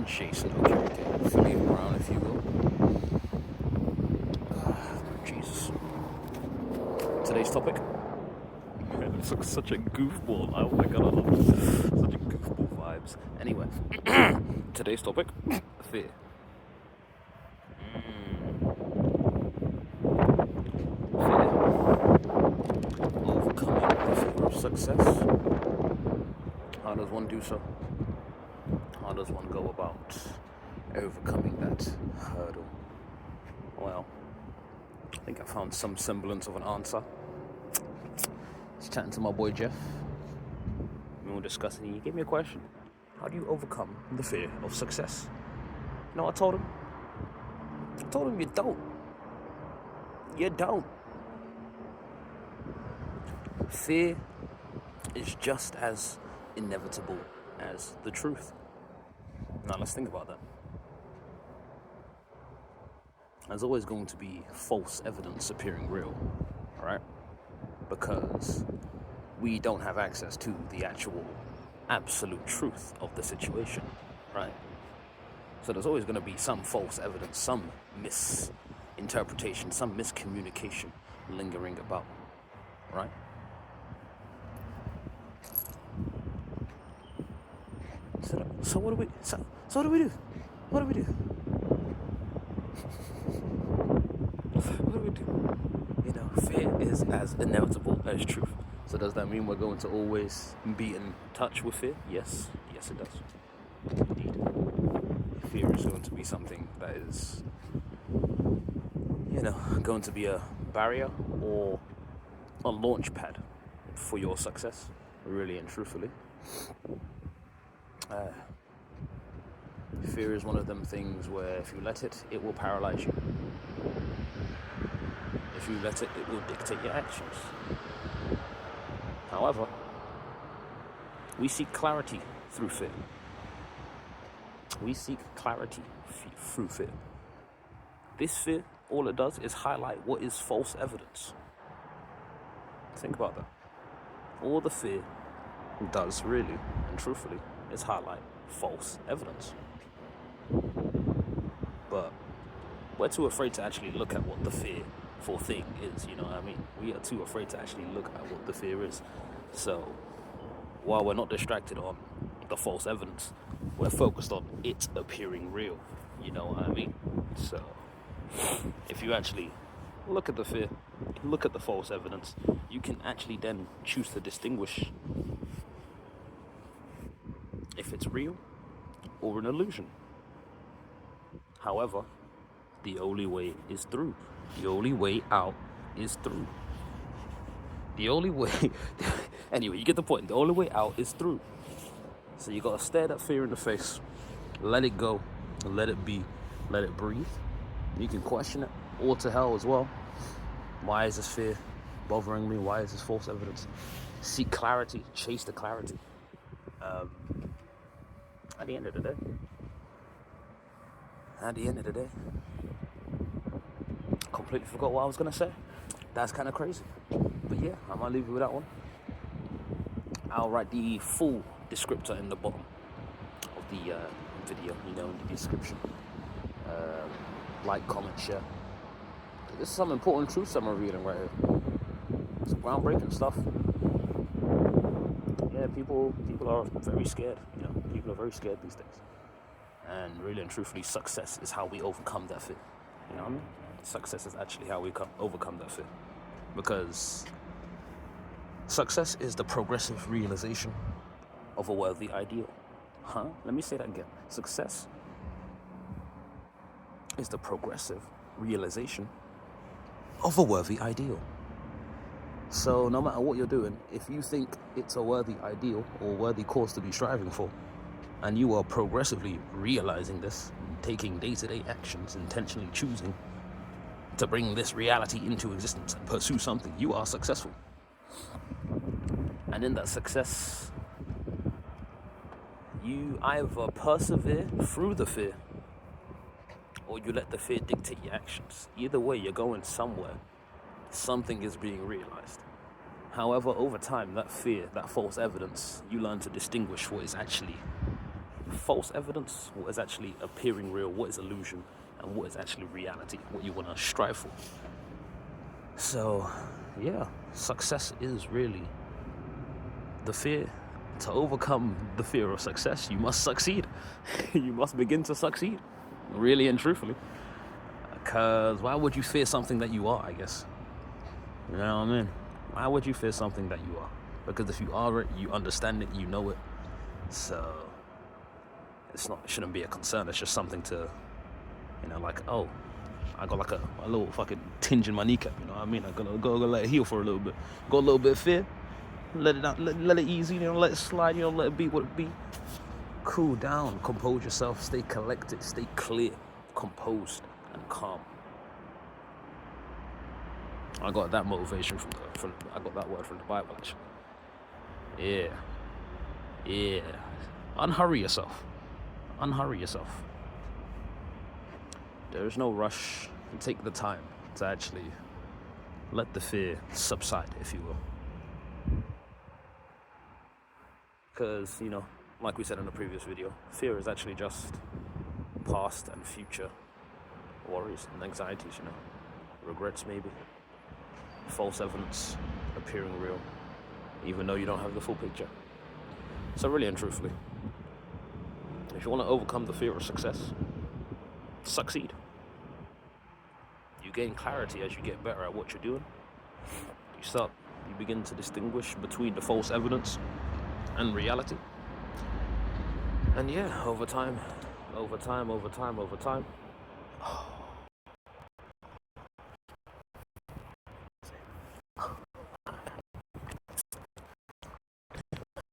Jason Okereke, Philly Brown, if you will. Jesus. Today's topic. Man, this looks such a goofball. Oh my god, I love this. Such a goofball vibes. Anyway, today's topic: fear. Fear. Overcoming the fear of success. How does one do so? How does one go about overcoming that hurdle? Well, I think I found some semblance of an answer. Just chatting to my boy Jeff. We were discussing, he gave me a question. How do you overcome the fear of success? You know what I told him? I told him you don't. You don't. Fear is just as inevitable as the truth. Now let's think about that. There's always going to be false evidence appearing real, right? Because we don't have access to the actual absolute truth of the situation, right? So there's always going to be some false evidence, some misinterpretation, some miscommunication lingering about, right? So what do we do? What do we do? What do we do? You know, fear is as inevitable as truth. So does that mean we're going to always be in touch with fear? Yes. Yes, it does. Indeed. Fear is going to be something that is, going to be a barrier or a launch pad for your success, really and truthfully. Fear is one of them things where if you let it, it will paralyze you. If you let it, it will dictate your actions. However, we seek clarity through fear. We seek clarity through fear. This fear, all it does is highlight what is false evidence. Think about that. All the fear does, really and truthfully, is highlight false evidence. But we're too afraid to actually look at what the fearful thing is, you know what I mean? We are too afraid to actually look at what the fear is. So while we're not distracted on the false evidence, we're focused on it appearing real, you know what I mean? So if you actually look at the fear, look at the false evidence, you can actually then choose to distinguish if it's real or an illusion. However, the only way is through. The only way out is through. The only way... Anyway, you get the point. The only way out is through. So you gotta stare that fear in the face, let it go, let it be, let it breathe. You can question it, or to hell as well. Why is this fear bothering me? Why is this false evidence? Seek clarity, chase the clarity. At the end of the day, completely forgot what I was gonna say. That's kind of crazy. But yeah, I might leave you with that one. I'll write the full descriptor in the bottom of the video, in the description. Like, comment, share. This is some important truths I'm revealing right here. Some groundbreaking stuff. Yeah, people are very scared. People are very scared these days. And really and truthfully, success is how we overcome that fear. You know what I mean? Success is actually how we overcome that fear. Because success is the progressive realization of a worthy ideal. Let me say that again. Success is the progressive realization of a worthy ideal. So no matter what you're doing, if you think it's a worthy ideal or worthy cause to be striving for, and you are progressively realizing this, taking day-to-day actions, intentionally choosing to bring this reality into existence and pursue something, you are successful. And in that success, you either persevere through the fear or you let the fear dictate your actions. Either way, you're going somewhere. Something is being realized. However, over time, that fear, that false evidence, you learn to distinguish what is actually false evidence, what is actually appearing real, what is illusion, and what is actually reality, what you want to strive for. So, yeah, success is really the fear. To overcome the fear of success, you must succeed. You must begin to succeed, really and truthfully. Because why would you fear something that you are, I guess? You know what I mean? Why would you fear something that you are? Because if you are it, you understand it, you know it. So it shouldn't be a concern. It's just something to, like, oh, I got like a little fucking tinge in my kneecap, you know what I mean? I gotta let it heal for a little bit. Got a little bit of fear, let it out, let it easy, let it slide, let it be what it be. Cool down, compose yourself, stay collected, stay clear, composed, and calm. I got that motivation I got that word from the Bible, actually. Yeah. Unhurry yourself. There is no rush. Take the time to actually let the fear subside, if you will. Because, like we said in the previous video, fear is actually just past and future worries and anxieties, regrets maybe, false evidence appearing real, even though you don't have the full picture. So really and truthfully, if you want to overcome the fear of success, succeed. You gain clarity as you get better at what you're doing. You begin to distinguish between the false evidence and reality. And yeah, over time,